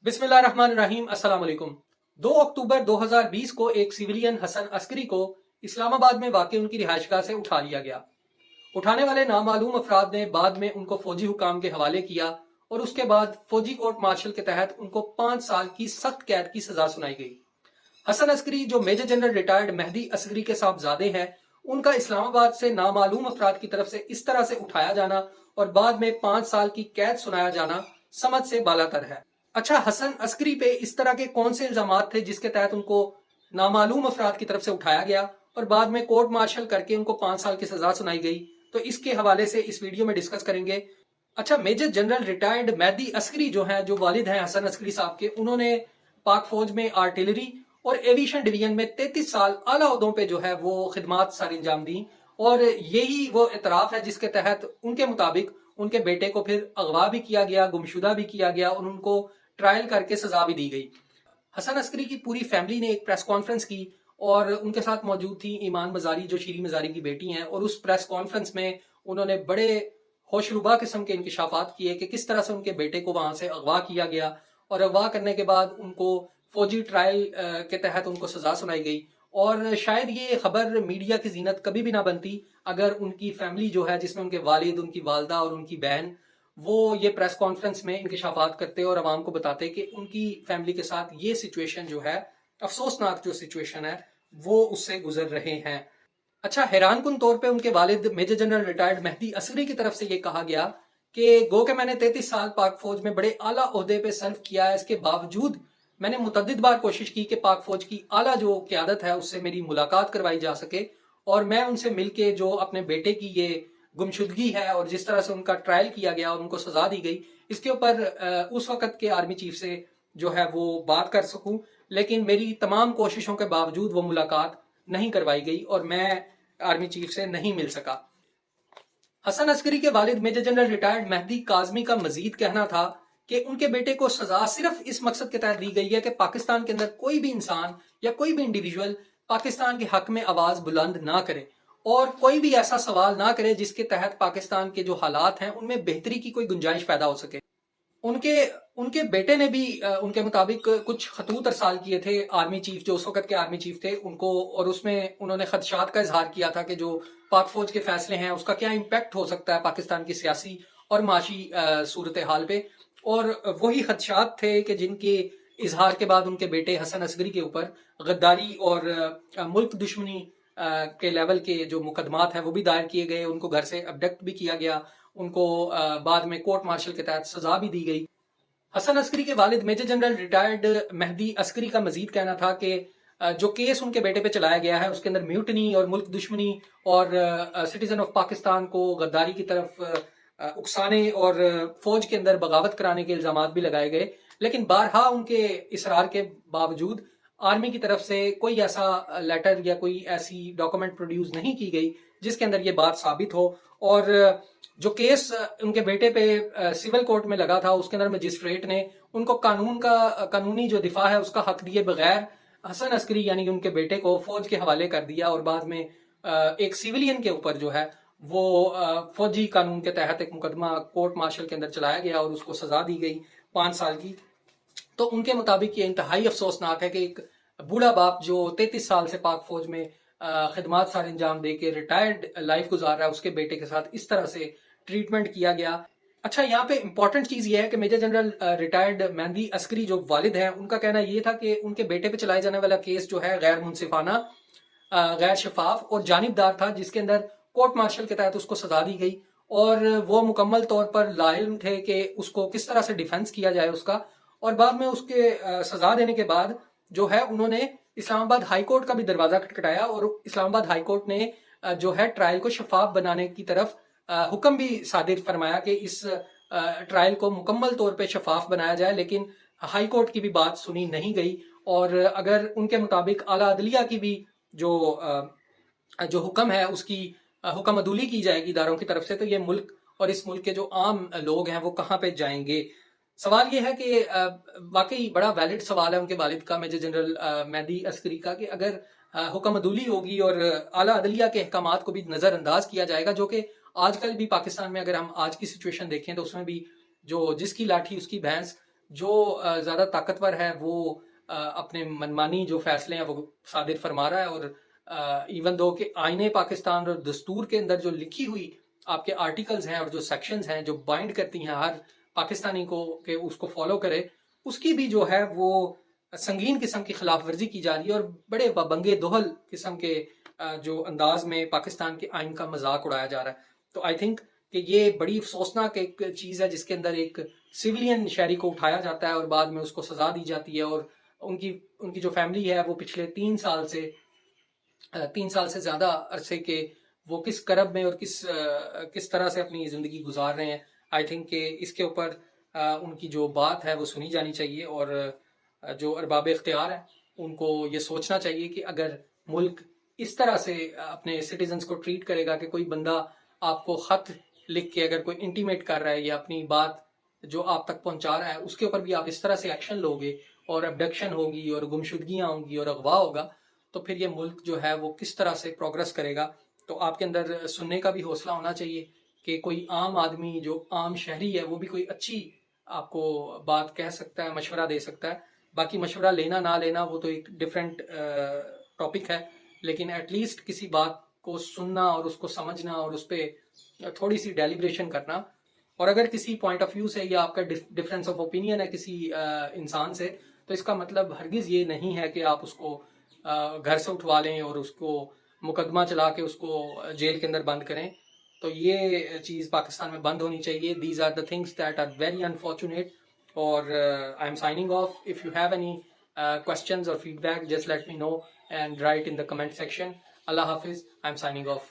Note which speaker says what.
Speaker 1: बिस्मिल्लाहिर्रहमानिर्रहीम। अस्सलाम वालेकुम। 2 अक्टूबर 2020 को एक सिविलियन हसन अस्करी को इस्लामाबाद में वाक़ उनकी रिहाइशगाह से उठा लिया गया। उठाने वाले नामालूम अफराद ने बाद में उनको फौजी हुकाम के हवाले किया और उसके बाद फौजी कोर्ट मार्शल के तहत उनको 5 साल की सख्त कैद की सजा सुनाई गई। हसन अस्करी जो major general retired Mehdi Askari के साहबजादे हैं, उनका इस्लामाबाद से नामालूम अफराद की तरफ से इस तरह से उठाया जाना और बाद में 5 साल की कैद सुनाया जाना समझ से बालातर है। अच्छा, हसन अस्करी पे इस तरह के कौन से इल्जामात थे जिसके तहत उनको नामालूम अफराद की तरफ से उठाया गया और बाद में कोर्ट मार्शल करके उनको 5 साल की सजा सुनाई गई, तो इसके हवाले से इस वीडियो में डिस्कस करेंगे। अच्छा, major general retired Mehdi Askari जो हैं, जो वालिद हैं हसन अस्करी साहब के, उन्होंने पाक फौज में आर्टिलरी और एविएशन डिवीजन में 33 साल आला ओहदों पे जो है वो खिदमात सर अंजाम दी और यही वो इतराफ है जिसके तहत उनके मुताबिक उनके बेटे को फिर अगवा भी किया गया, गुमशुदा भी किया गया और उनको ट्रायल करके सजा भी दी गई। हसन अस्करी की पूरी फैमिली ने एक प्रेस कॉन्फ्रेंस की और उनके साथ मौजूद थी ईमान मजारी जो शीरी मजारी की बेटी हैं, और उस प्रेस कॉन्फ्रेंस में उन्होंने बड़े होशरुबा किस्म के इंकशाफात किए कि किस तरह से उनके बेटे को वहां से अगवा किया गया और अगवा करने के बाद उनको फौजी ट्रायल के तहत उनको सजा सुनाई गई। और शायद ये खबर मीडिया की जीनत कभी भी ना बनती अगर उनकी फैमिली जो है, जिसमें उनके वालिद, उनकी वालदा और उनकी बहन, वो ये प्रेस कॉन्फ्रेंस में इंकशाफात करते और आवाम को बताते कि उनकी फैमिली के साथ ये सिचुएशन जो है, अफसोसनाक जो सिचुएशन है, वो उससे गुजर रहे हैं। अच्छा, हैरान कुन तौर पे उनके वालिद major general retired Mehdi Askari की तरफ से ये कहा गया कि गो के मैंने 33 साल पाक फौज में बड़े आला ओहदे पे सर्व किया है, इसके बावजूद मैंने मुतद्दिद बार कोशिश की कि पाक फौज की आला जो क़यादत है उससे मेरी मुलाकात करवाई जा सके और मैं उनसे मिलके जो अपने बेटे की ये गुमशुदगी है और जिस तरह से उनका ट्रायल किया गया और उनको सजा दी गई, इसके ऊपर उस वक्त के आर्मी चीफ से जो है वो बात कर सकूं, लेकिन मेरी तमाम कोशिशों के बावजूद वो मुलाकात नहीं करवाई गई और मैं आर्मी चीफ से नहीं मिल सका। हसन अस्करी के वालिद major general retired Mehdi Kazmi का मजीद कहना था कि उनके बेटे को सजा सिर्फ इस मकसद के तहत दी गई है कि पाकिस्तान के अंदर कोई भी इंसान या कोई भी इंडिविजुअल पाकिस्तान के हक में आवाज बुलंद ना करे और कोई भी ऐसा सवाल ना करे जिसके तहत पाकिस्तान के जो हालात हैं उनमें बेहतरी की कोई गुंजाइश पैदा हो सके। उनके उनके बेटे ने भी उनके मुताबिक कुछ खतूत अरसाल किए थे आर्मी चीफ, जो उस वक्त के आर्मी चीफ थे उनको, और उसमें उन्होंने खदशात का इजहार किया था कि जो पाक फौज के फैसले हैं उसका क्या इम्पैक्ट हो सकता है पाकिस्तान की सियासी और माशी सूरत हाल पे। और वही खदशात थे कि जिनके इजहार के बाद उनके बेटे हसन अस्करी के ऊपर गद्दारी और मुल्क दुश्मनी के लेवल के जो मुकदमात हैं वो भी दायर किए गए, उनको घर से अबडक्ट भी किया गया, उनको बाद में कोर्ट मार्शल के तहत सजा भी दी गई। हसन अस्करी के वालिद major general retired Mehdi Askari का मजीद कहना था कि जो केस उनके बेटे पे चलाया गया है उसके अंदर म्यूटनी और मुल्क दुश्मनी और सिटीजन ऑफ पाकिस्तान को गद्दारी की तरफ उकसाने और फौज के अंदर बगावत कराने के इल्जाम भी लगाए गए, लेकिन बारहा उनके इसरार के बावजूद आर्मी की तरफ से कोई ऐसा लेटर या कोई ऐसी डॉक्यूमेंट प्रोड्यूस नहीं की गई जिसके अंदर ये बात साबित हो। और जो केस उनके बेटे पे सिविल कोर्ट में लगा था उसके अंदर मजिस्ट्रेट ने उनको कानूनी जो दिफा है उसका हक दिए बगैर हसन अस्करी यानी उनके बेटे को फौज के हवाले कर दिया और बाद में एक सिविलियन के ऊपर जो है वो फौजी कानून के तहत एक मुकदमा कोर्ट मार्शल के अंदर चलाया गया और उसको सजा दी गई 5 साल की। तो उनके मुताबिक ये इंतहाई अफसोसनाक है कि एक बूढ़ा बाप जो 33 साल से पाक फौज में खिदमात सारे अंजाम दे के रिटायर्ड लाइफ गुजार रहा है, उसके बेटे के साथ इस तरह से ट्रीटमेंट किया गया। अच्छा, यहाँ पे इंपॉर्टेंट चीज ये है कि major general retired Mehdi Askari जो वालिद हैं उनका कहना ये था कि उनके बेटे पे चलाए जाने वाला केस जो है गैर मुनसिफाना, गैर शफाफ और जानिबदार था, जिसके अंदर कोर्ट मार्शल के तहत उसको सजा दी गई और वो मुकम्मल तौर पर लाइल थे कि उसको किस तरह से डिफेंस किया जाए उसका। और बाद में उसके सजा देने के बाद जो है उन्होंने इस्लामाबाद हाई कोर्ट का भी दरवाजा खटखटाया और इस्लामाबाद हाई कोर्ट ने जो है ट्रायल को शफाफ बनाने की तरफ हुक्म भी सादिर फरमाया कि इस ट्रायल को मुकम्मल तौर पे शफाफ बनाया जाए, लेकिन हाई कोर्ट की भी बात सुनी नहीं गई। और अगर उनके मुताबिक आला अदलिया की भी जो हुक्म है उसकी हुक्म अदूली की जाएगी इदारों की तरफ से, तो ये मुल्क और इस मुल्क के जो आम लोग हैं वो कहाँ पे जाएंगे। सवाल ये है कि वाकई बड़ा वैलिड सवाल है उनके वालिद का, मेजर जनरल मेहदी अस्करी का, कि अगर हुक्म अदूली होगी और आला अदलिया के अहकामात को भी नज़रअंदाज किया जाएगा, जो कि आजकल भी पाकिस्तान में अगर हम आज की सिचुएशन देखें तो उसमें भी जो जिसकी लाठी उसकी भैंस جو زیادہ طاقتور ہے وہ اپنے منمانی جو فیصلے ہیں وہ صادر فرما رہا ہے، اور ایون دو کہ آئین پاکستان اور دستور کے اندر جو لکھی ہوئی آپ کے آرٹیکلز ہیں اور جو سیکشنز ہیں جو بائنڈ کرتی ہیں ہر پاکستانی کو کہ اس کو فالو کرے، اس کی بھی جو ہے وہ سنگین قسم کی خلاف ورزی کی جا رہی ہے، اور بڑے بنگے دہل قسم کے جو انداز میں پاکستان کے آئین کا مذاق اڑایا جا رہا ہے۔ تو آئی تھنک کہ یہ بڑی افسوسناک ایک چیز ہے جس کے اندر ایک سویلین شہری کو اٹھایا جاتا ہے اور بعد میں اس کو سزا دی جاتی ہے، اور ان کی جو فیملی ہے وہ پچھلے 3 سال سے زیادہ عرصے کے وہ کس کرب میں اور کس طرح سے اپنی زندگی گزار رہے ہیں۔ آئی تھنک کہ اس کے اوپر ان کی جو بات ہے وہ سنی جانی چاہیے، اور جو ارباب اختیار ہیں ان کو یہ سوچنا چاہیے کہ اگر ملک اس طرح سے اپنے سٹیزنز کو ٹریٹ کرے گا کہ کوئی بندہ آپ کو خط لکھ کے اگر کوئی انٹیمیٹ کر رہا ہے یا اپنی بات جو آپ تک پہنچا رہا ہے اس کے اوپر بھی آپ اس طرح سے ایکشن لو گے، اور ابڈکشن ہوگی اور گمشدگیاں ہوں گی اور اغوا ہوگا، تو پھر یہ ملک جو ہے وہ کس طرح سے پروگرس کرے گا۔ تو آپ کے اندر سننے کا بھی حوصلہ ہونا چاہیے کہ کوئی عام آدمی جو عام شہری ہے وہ بھی کوئی اچھی آپ کو بات کہہ سکتا ہے، مشورہ دے سکتا ہے۔ باقی مشورہ لینا نہ لینا وہ تو ایک ڈفرینٹ ٹاپک ہے، لیکن ایٹ لیسٹ کسی بات کو سننا اور اس کو سمجھنا اور اس پہ تھوڑی سی ڈیلیبریشن کرنا، اور اگر کسی پوائنٹ آف ویو سے یا آپ کا ڈفرینس آف اوپینین ہے کسی انسان سے، تو اس کا مطلب ہرگز یہ نہیں ہے کہ آپ اس کو گھر سے اٹھوا لیں اور اس کو مقدمہ چلا کے اس کو جیل کے اندر بند کریں۔ تو یہ چیز پاکستان میں بند ہونی چاہیے۔ These are the things that are very unfortunate, اور I am signing off. If you have any questions or feedback, just let me know and write in the comment section. Allah Hafiz. I'm signing off.